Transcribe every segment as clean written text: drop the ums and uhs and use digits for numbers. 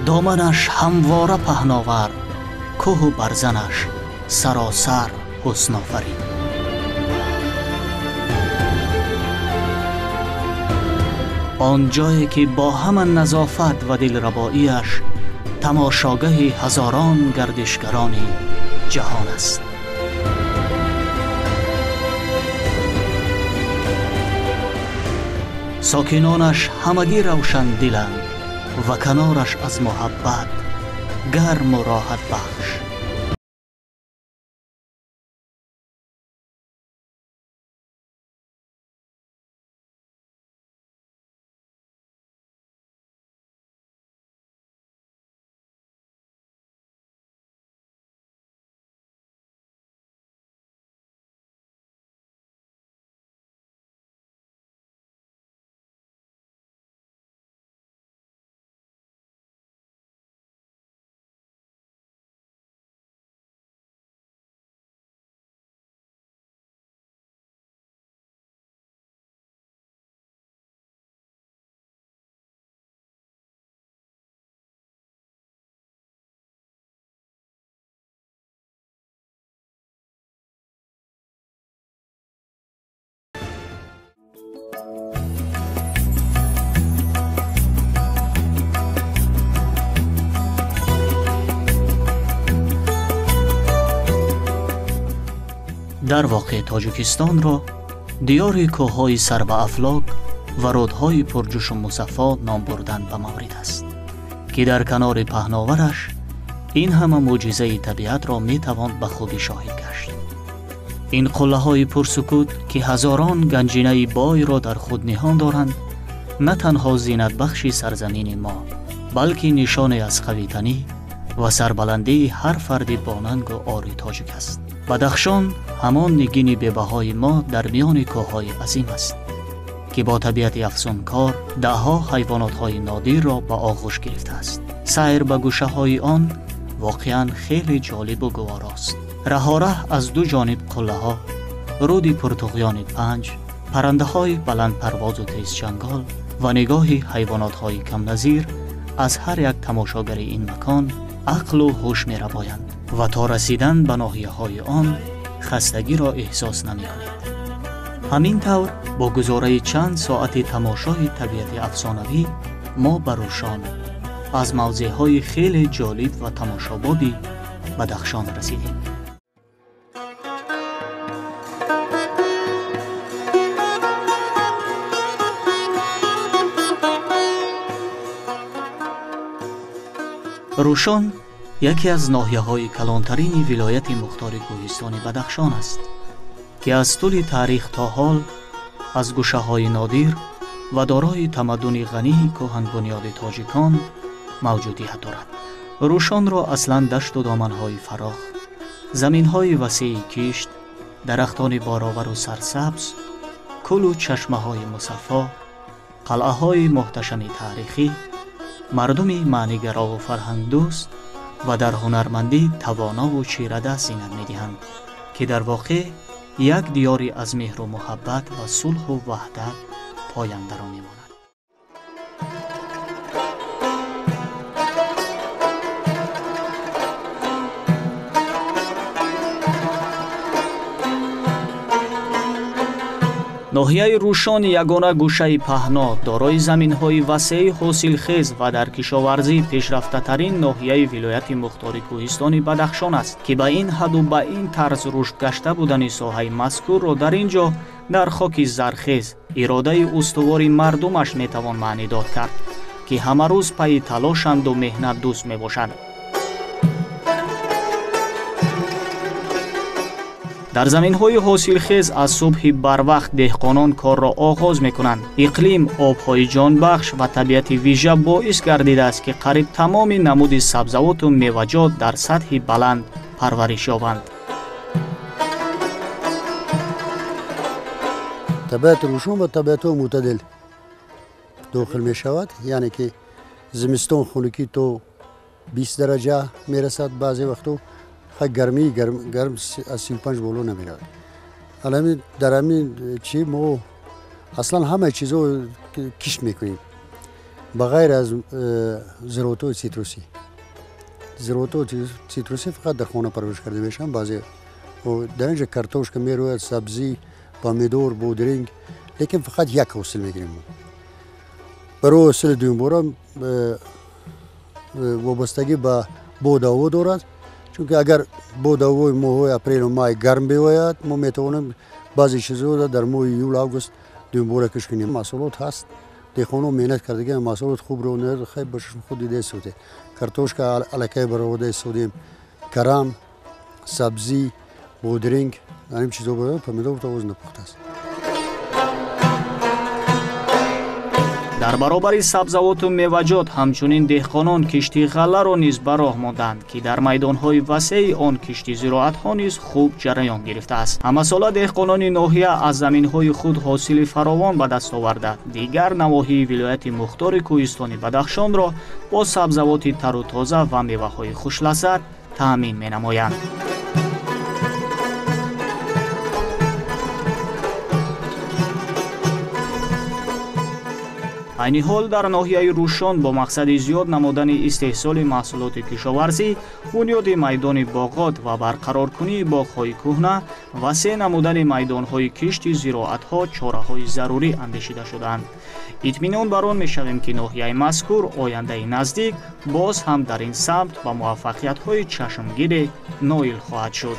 دامنش همواره پهناور، کوه و برزنش سراسر حسن آفرین. آن جایی که با همان نظافت و دلرباییش تماشاگاه هزاران گردشگران جهان است. ساکنانش همگی روشن دلند و کنارش از محبت گرم و راحت بخش. در واقع تاجیکستان را دیار کوه‌های سر به افلاک و رودهای پرجوش و مصفا نام بردن به مورد است که در کنار پهناورش این همه معجزه طبیعت را می توان به خوبی شاهد گشت. این قله‌های پرسکوت که هزاران گنجینه بای را در خود نهان دارند، نه تنها زینت بخش سرزمین ما، بلکه نشانه از قوی‌تنی و سربلندی هر فرد باننگ و آری تاجیک است. بدخشان همان نگین بی‌بهای ما در میان کوه‌های عظیم است که با طبیعت افسونکار ده‌ها حیوانات‌های نادر را به آغوش گرفته است. سیر به گوشه‌های آن واقعاً خیلی جالب و گواراست. راه از دو جانب قله‌ها، رود پرتقیان 5، پرنده‌های بلند پرواز و تیز چنگال و نگاه حیوانات‌های کم نظیر از هر یک تماشاگر این مکان عقل و هوش می‌ربایند و تا رسیدن به ناحیه‌های آن خستگی را احساس نمی‌کنید. همین طور با گذاره چند ساعت تماشای طبیعت افسانوی ما به روشان از موضع‌های خیلی جالب و تماشابادی بدخشان رسیدیم. روشان یکی از ناحیه‌های کلانترین ولایت مختار کوهستان بدخشان است که از طول تاریخ تا حال از گوشه‌های نادر و دارای تمدن غنی کهن بنیاد تاجیکان موجودیت دارد. روشان را اصلاً دشت و دامن‌های فراخ، زمین‌های وسیع کشت، درختان بارآور و سرسبز، کوه و چشمه‌های مصفا، قلعه‌های محتشم تاریخی، مردم معنی‌گرا و فرهنگ دوست و در هنرمندی توانا و چیره‌دست زینت می‌دهند که در واقع یک دیاری از مهر و محبت و صلح و وحدت پاینده را می‌ماند. ناحیه روشان یگانه گوشه پهنا دارای زمین‌های وسیع حاصلخیز و در کشاورزی پیشرفته‌ترین ناحیه ولایت مختار کوهستان بدخشان است که به این حد و به این طرز رشد گشته بودن ساحه مذکور را در اینجا در خاک زرخیز اراده استوار مردمش میتوان معنی داد کرد که همه روز پای تلاشند و مهنت دوست میباشند. در زمین‌های حاصلخیز از صبح بر وقت دهقانان کار را آغاز می‌کنند. اقلیم، آب‌های جانبخش و طبیعت ویژه باعث گردیده است که قریب تمام نمود سبزوات و میوه‌جات در سطح بلند پرورش یابند. طبیعت روشن و طبیعت معتدل داخل می‌شود، یعنی که زمستان خنکی تو 20 درجه میرسد، بعضی وقتا گرمی گرم از 35 بالا نمیره. الان در همین چی ما اصلا همه چیزو کشت میکنیم. بغیر از ذرات سیتروسی. ذرات سیتروسی فقط در خانه پرورش کرده میشن. بعضی و در اینجا کارتوش که میروید، سبزی، پامیدور، بودرینگ، لیکن فقط یک حاصل میگیریم. برای حاصل دوم باره وابستگی به بود هوا دارد، چون که اگر بود هوای ماه اپریل و مای گرم بیاید ما میتوانیم بعضی چیزها را در ماه یول آگوست دوم باره کش کنیم. محصولات هست، دیخانو محنت کردگی محصولات خوب رو نرد خیلی باششون خود دیده سوده. کارتوش که علاقه برآورده سودیم، کرم، سبزی، بودرینگ، این چیزا باید پامیدور تاوز نپخته است. در برابر سبزوات و میوه‌جات همچنین دهقانان کشتی غله را نیز به راه ماندند که در میدان‌های وسیع آن کشتی زراعت‌ها نیز خوب جریان گرفته است. همساله دهقانان ناحیه از زمین‌های خود حاصل فراوان به دست آورده دیگر نواحی ولایت مختار کوهستان بدخشان را با سبزوات تر و تازه و میوه‌های خوش‌لذت تأمین می‌نمایند. عین حال در ناحیه روشان با مقصد زیاد نمودن استحصال محصولات کشاورزی، بنیاد میدان باغات و برقرار کنی باغ‌های کهنه، وسیع نمودن میدان‌های کشت زراعت‌ها چاره‌های ضروری اندیشیده شدند. اطمینان بر آن می‌شویم که ناحیه مذکور آینده نزدیک باز هم در این سمت به موفقیت‌های چشمگیر نائل خواهد شد.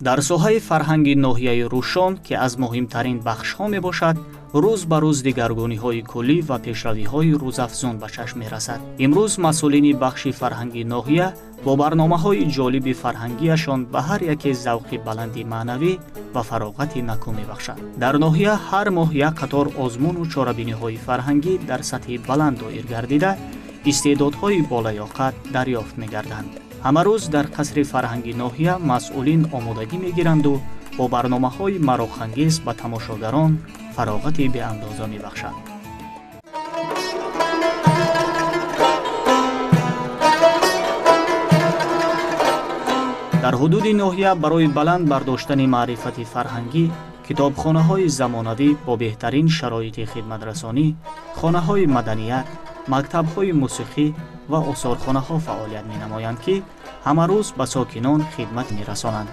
در ساحه فرهنگ ناحیه روشان که از مهمترین بخش‌ها میباشد، روز به روز دگرگونی‌های کلی و پیشروی‌های روزافزون به چشم می‌رسد. امروز مسئولین بخش فرهنگی ناحیه با برنامه‌های جالب فرهنگیشان به هر یک ذوق بلندی معنوی و فراغت نکو می‌بخشند. در ناحیه هر ماه یک قطار آزمون و چاره‌بینی‌های فرهنگی در سطح بلند دایر گردیده، استعدادهای بالالیاقت دریافت می‌گردند. همه روز در قصر فرهنگی ناحیه مسئولین آمادگی می‌گیرند و با برنامه‌های مراخ‌انگیز به تماشاگران فراغت به اندازه می‌بخشند. در حدود ناحیه برای بلند برداشتن معرفت فرهنگی، کتابخانه‌های زمانوی با بهترین شرایط خدمت‌رسانی، خانه‌های مدنیت، مکتب‌های موسیقی و آثارخانه‌ها فعالیت می‌نمایند که همه روز به ساکنان خدمت می‌رسانند.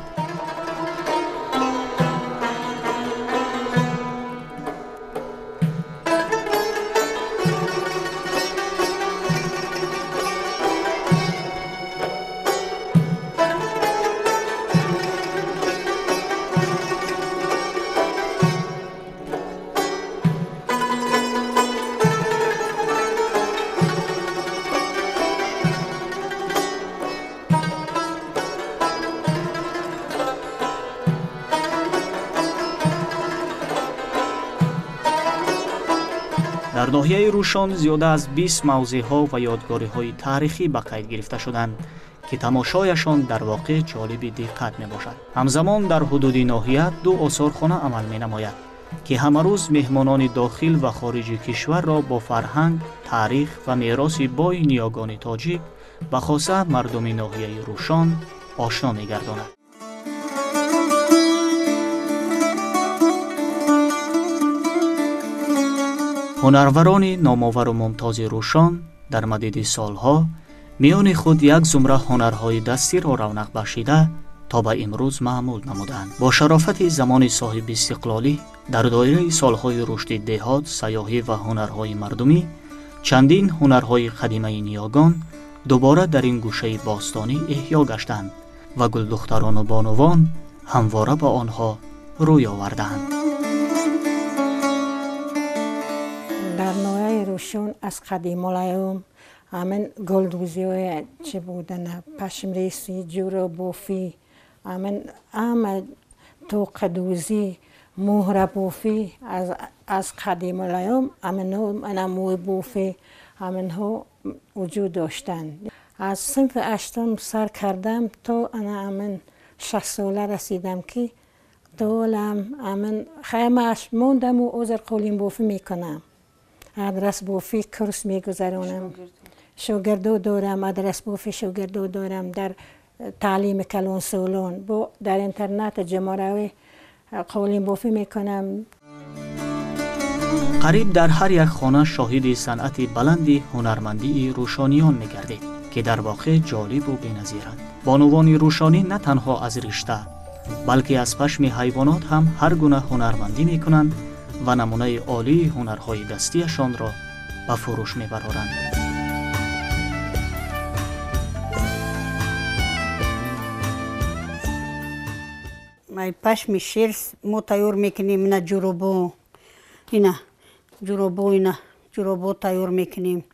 در ناحیه روشان زیاده از 20 موضع‌ها و یادگاری‌های تاریخی به قید گرفته شدند که تماشایشان در واقع جالب دقت می‌باشد. همزمان در حدود ناحیه 2 آثارخانه عمل می‌نماید که همه روز مهمانان داخل و خارج کشور را با فرهنگ، تاریخ و میراث بای نیاگان تاجیک به خاصه مردم ناحیه روشان آشنا می‌گرداند. هنروران نامآور و ممتاز روشان در مدت سالها میان خود یک زمره هنرهای دستی را رونق بخشیده تا به امروز معمول نمودند. با شرافت زمان صاحب استقلالی در دایره سالهای رشد دهات، سیاحی و هنرهای مردمی، چندین هنرهای قدیمی نیاگان دوباره در این گوشه باستانی احیا گشتند و گلدختران و بانوان همواره با آنها روی آوردند. در ناحیه روشان از قدیم الایام همین گلدوزی های چه بودن، پشمریسی، جورا بوفی، همین توق دوزی، مهر بوفی از قدیم الایام همین موی بوفی همین ها وجود داشتن. از صنف اشتم سر کردم تا انا همین 6 ساله رسیدم که دولم همین خیمه اش موندم و عذر قولیم بوفی میکنم. آدرس بافی کورس میگذرونم. شاگردو دارم، آدرس بافی شاگردو دارم در تعلیم کلون سولون. در اینترنت جمعراوی قولین بافی میکنم. قریب در هر یک خانه شاهد صنعت بلندی هنرمندی روشانیان می‌گردید که در واقع جالب و بی‌نظیرند. بانوان روشانی نه تنها از رشته بلکه از پشم حیوانات هم هر گونه هنرمندی می‌کنند و نمونه عالی هنرهای دستیشان را به فروش می‌برند. مای پشم شیر ما تیار میکنیم. نه جورابو، اینا جورابو تیار میکنیم.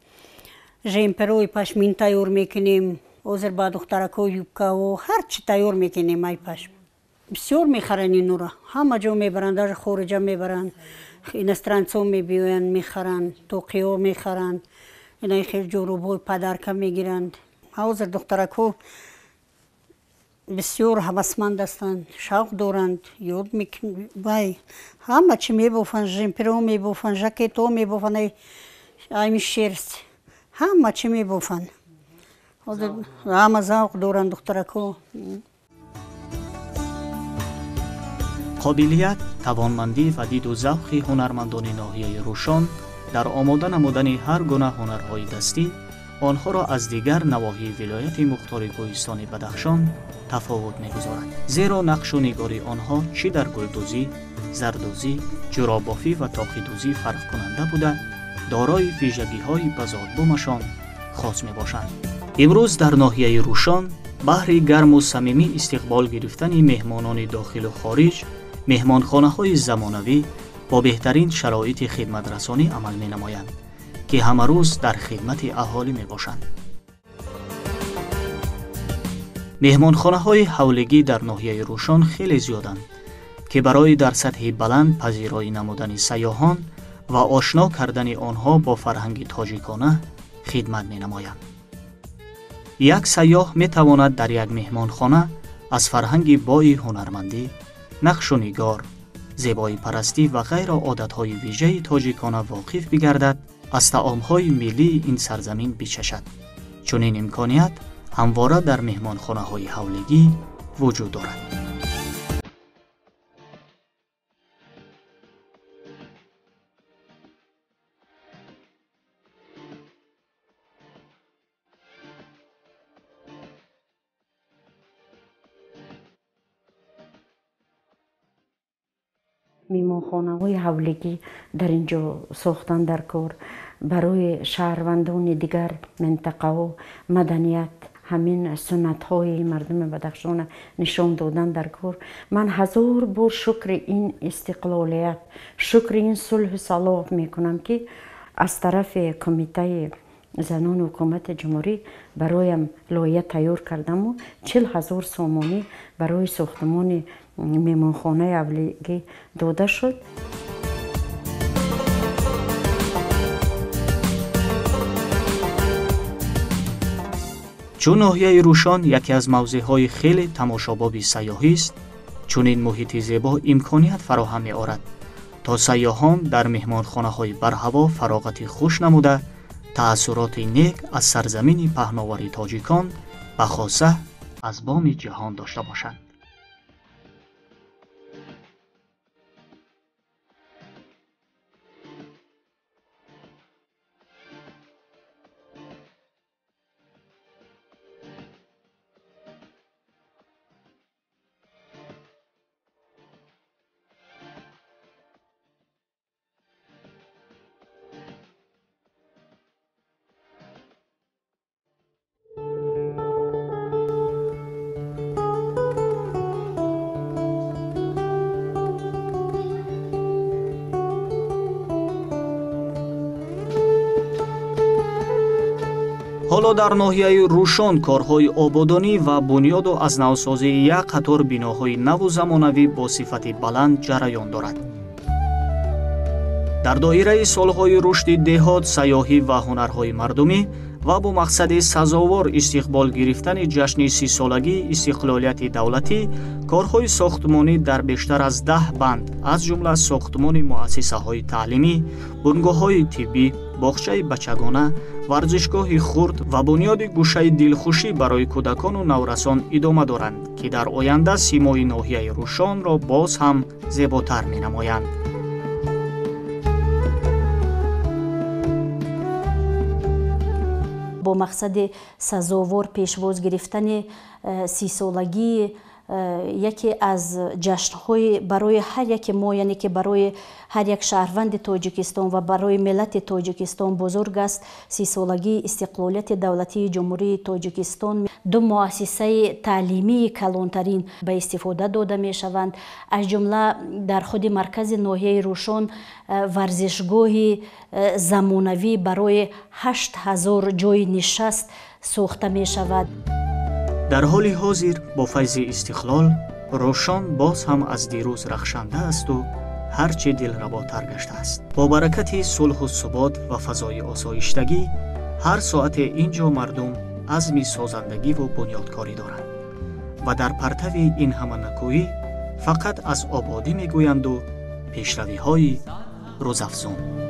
ژمپروی پشمین تیار میکنیم. اوزر با دخترکو یوبکا و هر چی تیار میکنیم. مای پشم بسیار میخرن اینو را، همه جا میبرن، در خارجا میبرن، این استرانسو میبیون میخرن، توقیو میخرن. اینا خیلی جورابو پدرکا میگیرند. اوزر دخترکو بسیار هوسمند هستند، شوق دارند، یاد میکنند. وای همه چی میبافند، ژمپرو میبافند، ژاکتو میبافند، ایمی شرس همه چی میبافند. همه ذوق دارند دخترکو. قابلیت، توانمندی و دید و ذوق هنرمندان ناحیه روشان در آماده نمودن هر گونه هنرهای دستی آنها را از دیگر نواحی ولایت مختار کوهستان بدخشان تفاوت می‌گذارد. زیرا نقش و نگاری آنها چی در گلدوزی، زردوزی، جورابافی و طاقی‌دوزی فرق کننده بوده، دارای ویژگی‌های بزادبومشان خاص می‌باشند. امروز در ناحیه روشان بهر گرم و صمیمی استقبال گرفتن مهمانان داخل و خارج، مهمانخانه‌های زمانوی با بهترین شرایط خدمت رسانی عمل می‌نمایند که همه روز در خدمت اهالی می‌باشند. مهمانخانه‌های حولگی در ناحیه روشان خیلی زیادند که برای در سطح بلند پذیرایی نمودن سیاحان و آشنا کردن آنها با فرهنگ تاجیکانه خدمت می‌نمایند. یک سیاح می‌تواند در یک مهمانخانه از فرهنگ بای هنرمندی، نقش و نگار، زیبایی پرستی و غیر عادت‌های ویژه تاجیکانه واقف بگردد، از طعام‌های ملی این سرزمین بچشد. چون این امکانیت همواره در مهمانخانه‌های حولگی وجود دارد. مهمانخانه‌های حولگی در اینجا ساختن در کار برای شهروندان دیگر منطقه و مدنیت همین سنت های مردم بدخشان نشان دادن در کار. من 1000 بار شکر این استقلالیت، شکر این صلح و صلاح میکنم که از طرف کمیته زنان حکومت جمهوری برایم لایحه تیار کردم و 40,000 سامانی برای ساختمان مهمانخانه حولگی داده شد. چون ناحیه روشان یکی از موضع‌های خیلی تماشاباب سیاحی است، چون این محیط زیبا امکانیت فراهم می‌آورد تا سیاحان در مهمانخانه‌های برهوا فراغت خوش نموده تأثیرات نیک از سرزمین پهناور تاجیکان و خاصه از بام جهان داشته باشند. حالا در ناحیه روشان کارهای آبادانی و بنیاد و از نوسازی یک قطار بناهای نو و زمانوی با صفت بلند جریان دارد. در دایره سالهای رشد دهات، سیاحی و هنرهای مردمی ва бо мақсади сазовор истиқбол гирифтани ҷашни 30-солагии истиқлолияти давлатӣ корҳои сохтмонӣ дар бештар аз 10 банд аз ҷумла сохтмони муассисаҳои таълимӣ, бунгоҳҳои тиббӣ, боғчаи бачагона, варзишгоҳи хурд ва бунёди гӯшаи дилхушӣ барои кӯдакону наврасон идома доранд, ки дар оянда симои ноҳияи Рӯшонро боз ҳам зеботар менамоянд. бо мақсади сазовор пешвоз гирифтани 30-солагии яке аз ҷашнҳои барои ҳар яке мо, яъне ки барои ҳар як шаҳрванди Тоҷикистон ва барои миллати Тоҷикистон бузург аст 30-солагии истиқлолияти давлатии Ҷумҳурии Тоҷикистон. ду муассисаи таълимии калонтарин ба истифода дода мешаванд, аз ҷумла дар худи маркази ноҳияи Рӯшон варзишгоҳи замонавӣ барои 8000 ҷойи нишаст сохта мешавад. дар ҳоли ҳозир бо файзи истиқлол Рӯшон боз ҳам аз дирӯз рахшанда асту ҳарчи дилработар гаштааст. бо баракати сулҳу субот ва фазои осоиштагӣ ҳар соате ин ҷо мардум азми созандагӣ ву бунёдкорӣ доранд ва дар партави ин ҳама накӯӣ фақат аз ободӣ мегӯянду пешравиҳои рӯзафзун.